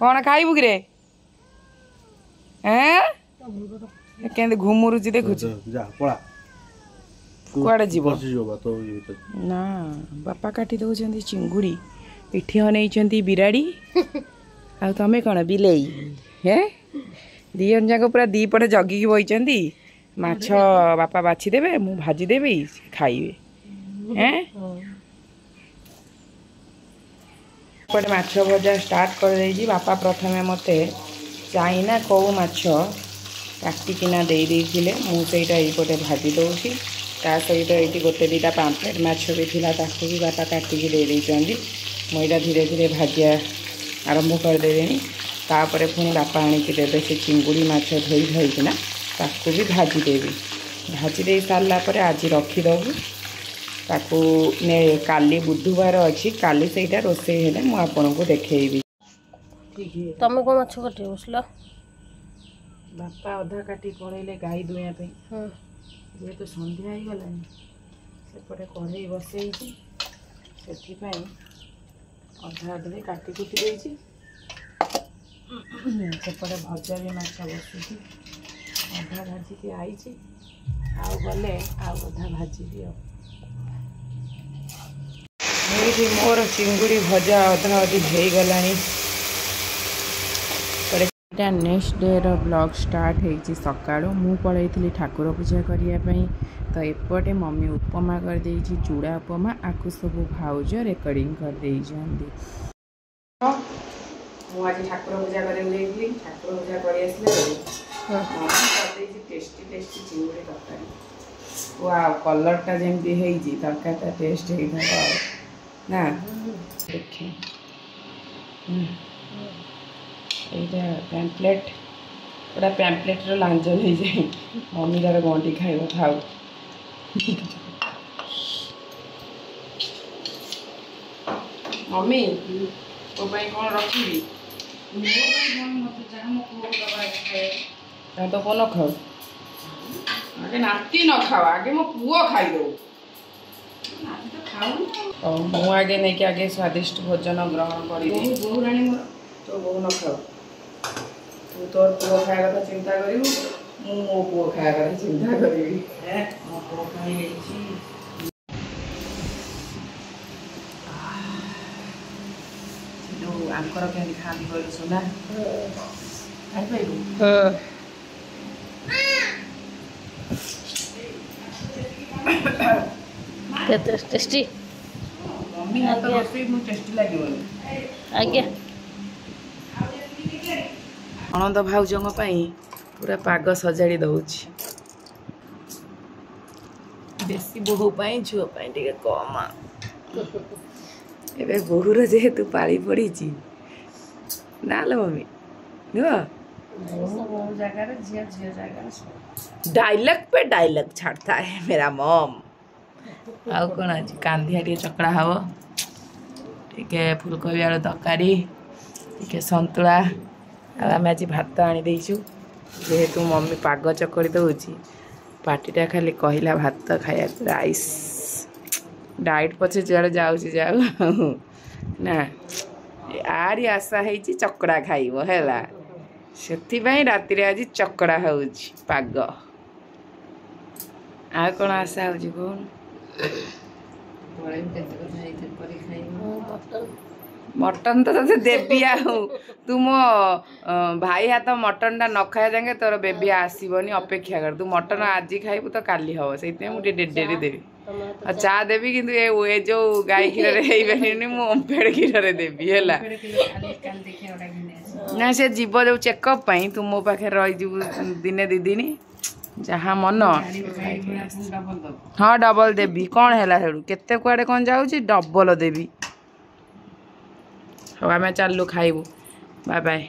कौन खाइबु कि रे हैं केंदे घुमुरुची देखुची जा पळा कुआडे जीव ना बापा काटी दउछंती चिंगुड़ी पिठी हनैछंती बिराड़ी आ तमे कौन बिलेई हे दिजन जाक पूरा दी पटे जगिकी बइचंती माछ बापा बाछि देबे मु भाजी देबी खाइबे हैं पटे माछ भजा स्टार्ट कर देजी बापा प्रथमे मते चाइना कौ माछ काटिकिना दे देइथिले मु सेटा एपटे भाजी दउची ता सहित ये गोटे दुटा पाम्पलेट माछ भी थिला ताकू भी बापा काटिकी दे देइचंदी मुइटा धीरे धीरे भाजिया आरंभ कर देनी तापरे पुणी बापा आनिकी देबे से चिंगुड़ी माछ धोई धोईकिना ताकू भी भाजी देवी भाजी दे सारा पर आज रखीदबू ताकू ने काली बुधवार अच्छी काली सेटा रोसे हेले मु आपनको देखैबी तमे को माछ काटे बसलो बापा अधा काटी पड़ेले गाई दुया पे जेहेतु संध्या ही गलानी सेपटे कढ़ई बसैची से अधा अधे काटी कुटी देछि सेपटे भजा भी माछ बसुची अधा भाजिकी आईची आउ गले आउ अधा भाजिबी ये मोर चिंगुड़ी भजा अधा अधी हो गलानी नेक्स्ट डे रो ब्लॉग स्टार्ट होती सका मु पलैली ठाकुर पूजा करने तो एपटे मम्मी उपमा कर देछि चूड़ा उपमा आकु सब भाउज रेकर्डिंग कर देछि आज ठाकुर पूजा करी ठाकुर पूजा कर टेस्टी टेस्टी चिंगुड़ी तरकारी वाओ कलरटा जमी होती तरकारी टेस्ट होता ना देखे यहाँ पैम्पलेट गोटा पैम्पलेट लांज हो जाए मम्मी तार गंडी खाइब खाऊ मम्मी तो कौन रखी तो कौन न खाओ आगे नाती न खाओ आगे मो पुओ खाई दो मु आगे नहीं कि आगे स्वादिष्ट भोजन ग्रहण कर तो बहु न खाओ तू तोर पुओ खाया कथा चिंता करू मो पुओ खाया कथा चिंता करी मो पुओ खाई आंकर के खाली कर सुना खाई पाइबू केते टेस्टी मम्मी हाथ रोसे मु टेस्टी लागिबो आज्ञा अनंद भाउजों पूरा पाग सजाड़ी दौची बेसी बोहू झुओ टे कम ए बोहूर जेहेतु पाली पड़ी ना लो मम्मी नुह डायलॉग पे डायलॉग छाड़ता है मेरा मॉम आउ कौन आज कांदिया टे चकड़ा हम टे फुलकोबी आलू तरकारी टे संतुला आम आज भात आनीदेचु जेहेतु मम्मी पाग चकड़ी दौची पार्टीटा खाली कहला भात खाया राइस डाइट पचे जुआड़े जाऊँ जाऊ ना आरी आशा है चकड़ा खाइब है से राति आज चकड़ा हो पाग आ कौन आशा हो मटन तो ते देवी तू मो भाई हाथ मटन टा न खाया जाए तोर बेबी आसबनी अपेक्षा कर तू मटन आज खाइबू तो काली हम से मुझे डेरी देवी चा देवी कि जो गाई क्षीर मु ओम्फेड क्षीर देवी है ना से जीव जो चेकअप तू मो पाखे रही दिने दी दिन जहाँ मन हाँ डबल देवी कौन है केते कुआडे कौन जाऊँ डबल देवी हाँ आम चलू खाइबू बाय बाय।